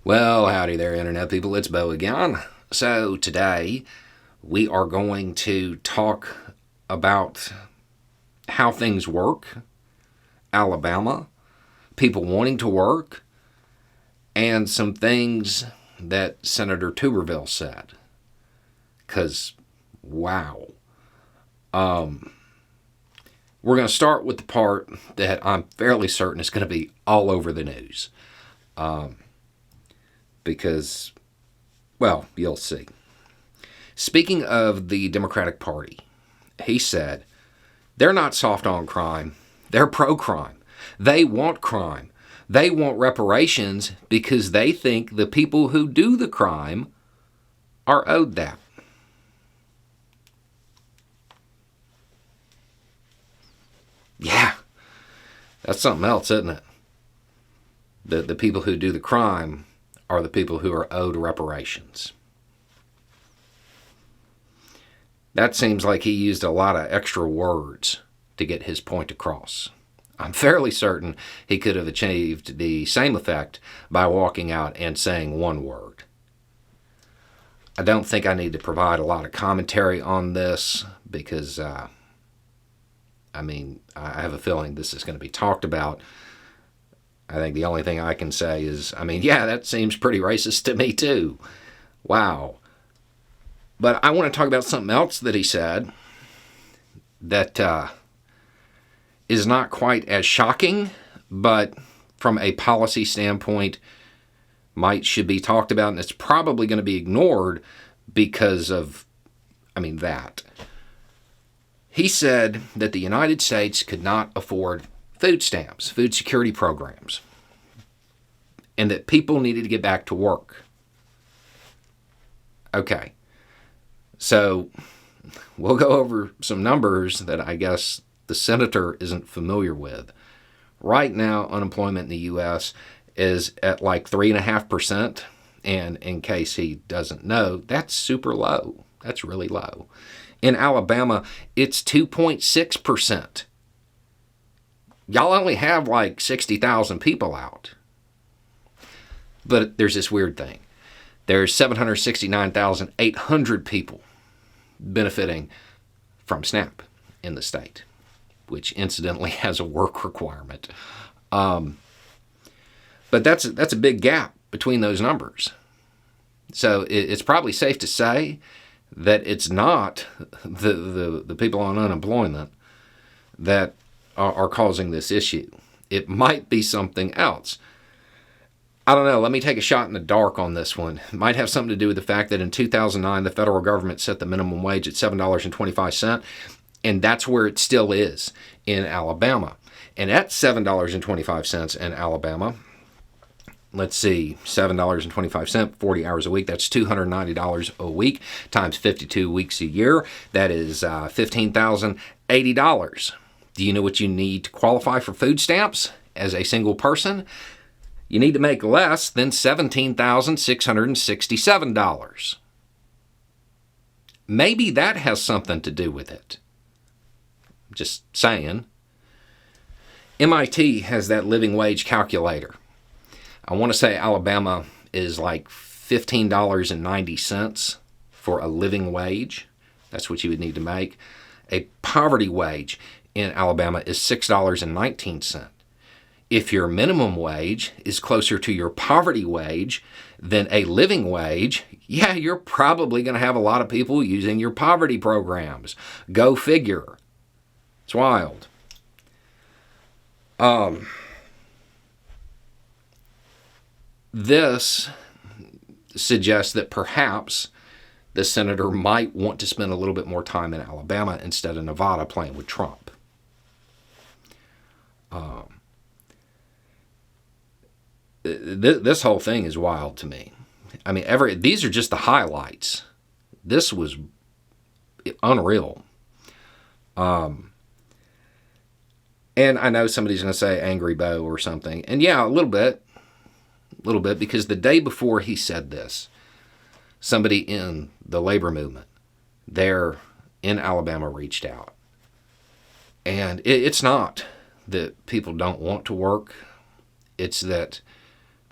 Well, howdy there, Internet people. It's Bo again. So, today we are going to talk about how things work, Alabama, people wanting to work, and some things that Senator Tuberville said. Because, wow. We're going to start with the part that I'm fairly certain is going to be all over the news. Because, well, you'll see. Speaking of the Democratic Party, he said, they're not soft on crime. They're pro-crime. They want crime. They want reparations because they think the people who do the crime are owed that. Yeah, that's something else, isn't it? The people who do the crime are the people who are owed reparations. That seems like he used a lot of extra words to get his point across. I'm fairly certain he could have achieved the same effect by walking out and saying one word. I don't think I need to provide a lot of commentary on this because, I have a feeling this is going to be talked about. I think the only thing I can say is, yeah, that seems pretty racist to me too. Wow. But I want to talk about something else that he said that is not quite as shocking, but from a policy standpoint, should be talked about, and it's probably going to be ignored because of, that. He said that the United States could not afford food stamps, food security programs, and that people needed to get back to work. Okay, so we'll go over some numbers that I guess the senator isn't familiar with. Right now, unemployment in the U.S. is at like 3.5%, and in case he doesn't know, that's super low. That's really low. In Alabama, it's 2.6%. Y'all only have like 60,000 people out. But there's this weird thing. There's 769,800 people benefiting from SNAP in the state, which incidentally has a work requirement. But that's a big gap between those numbers. So it's probably safe to say that it's not the people on unemployment that are causing this issue. It might be something else. I don't know. Let me take a shot in the dark on this one. It might have something to do with the fact that in 2009, the federal government set the minimum wage at $7.25, and that's where it still is in Alabama. And at $7.25 in Alabama, let's see, $7.25, 40 hours a week, that's $290 a week times 52 weeks a year. That is $15,080. Do you know what you need to qualify for food stamps as a single person? You need to make less than $17,667. Maybe that has something to do with it. Just saying. MIT has that living wage calculator. I want to say Alabama is like $15.90 for a living wage. That's what you would need to make. A poverty wage in Alabama is $6.19. If your minimum wage is closer to your poverty wage than a living wage, yeah, you're probably going to have a lot of people using your poverty programs. Go figure. It's wild. This suggests that perhaps the senator might want to spend a little bit more time in Alabama instead of Nevada playing with Trump. This whole thing is wild to me. These are just the highlights. This was unreal. And I know somebody's going to say Angry Bo or something. And yeah, a little bit, because the day before he said this, somebody in the labor movement there in Alabama reached out. And it's not that people don't want to work. It's that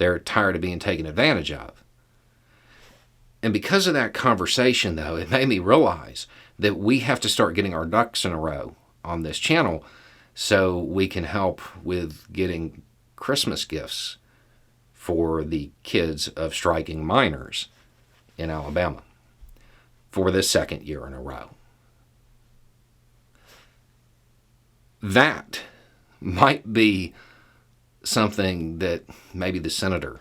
They're tired of being taken advantage of. And because of that conversation, though, it made me realize that we have to start getting our ducks in a row on this channel so we can help with getting Christmas gifts for the kids of striking miners in Alabama for the second year in a row. That might be something that maybe the senator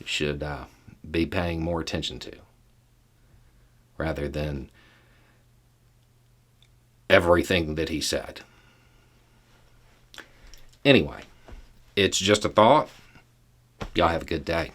should be paying more attention to, rather than everything that he said. Anyway, it's just a thought. Y'all have a good day.